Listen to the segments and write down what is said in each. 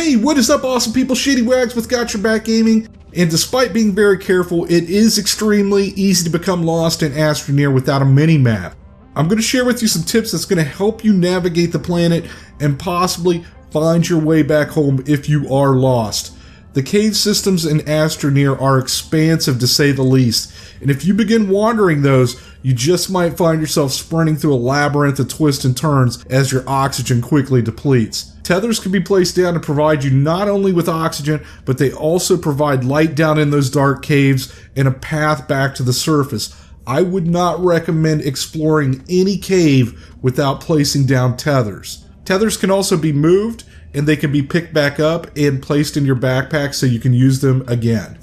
Hey, what is up, awesome people? Shady Wags with Got Your Back Gaming. And despite being very careful, it is extremely easy to become lost in Astroneer without a mini-map. I'm going to share with you some tips that's going to help you navigate the planet and possibly find your way back home if you are lost. The cave systems in Astroneer are expansive to say the least, and if you begin wandering those, you just might find yourself sprinting through a labyrinth of twists and turns as your oxygen quickly depletes. Tethers can be placed down to provide you not only with oxygen, but they also provide light down in those dark caves and a path back to the surface. I would not recommend exploring any cave without placing down tethers. Tethers can also be moved, and they can be picked back up and placed in your backpack so you can use them again.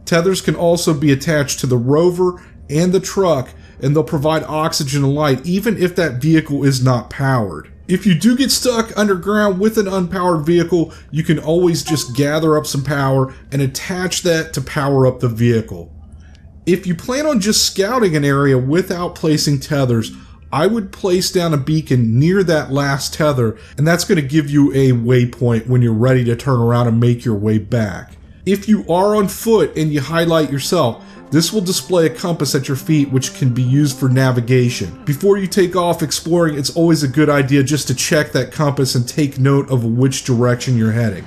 Tethers can also be attached to the rover and the truck, and they'll provide oxygen and light even if that vehicle is not powered. If you do get stuck underground with an unpowered vehicle, you can always just gather up some power and attach that to power up the vehicle. If you plan on just scouting an area without placing tethers, I would place down a beacon near that last tether, and that's going to give you a waypoint when you're ready to turn around and make your way back. If you are on foot and you highlight yourself, this will display a compass at your feet which can be used for navigation. Before you take off exploring, it's always a good idea just to check that compass and take note of which direction you're heading.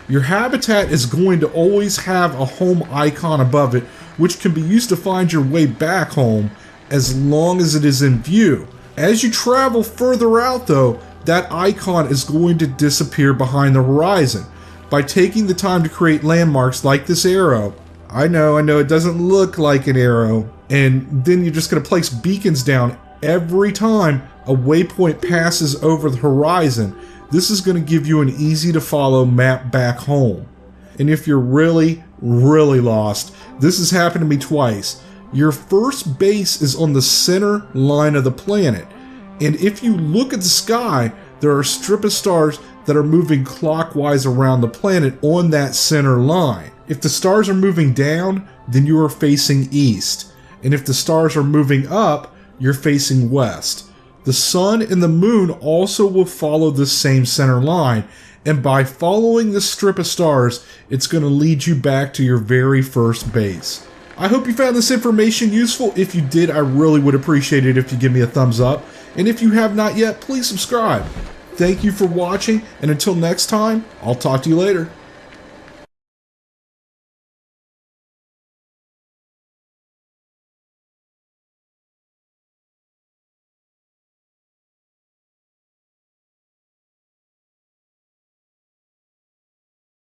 Your habitat is going to always have a home icon above it, which can be used to find your way back home as long as it is in view. As you travel further out though, that icon is going to disappear behind the horizon. By taking the time to create landmarks like this arrow, I know it doesn't look like an arrow, and then you're just going to place beacons down every time a waypoint passes over the horizon. This is going to give you an easy to follow map back home. And if you're really lost, this has happened to me twice. Your first base is on the center line of the planet, and if you look at the sky, there are a strip of stars that are moving clockwise around the planet on that center line. If the stars are moving down, then you are facing east, and if the stars are moving up, you're facing west. The sun and the moon also will follow the same center line, and by following this strip of stars, it's going to lead you back to your very first base. I hope you found this information useful. If you did, I really would appreciate it if you give me a thumbs up. And if you have not yet, please subscribe. Thank you for watching, and until next time, I'll talk to you later.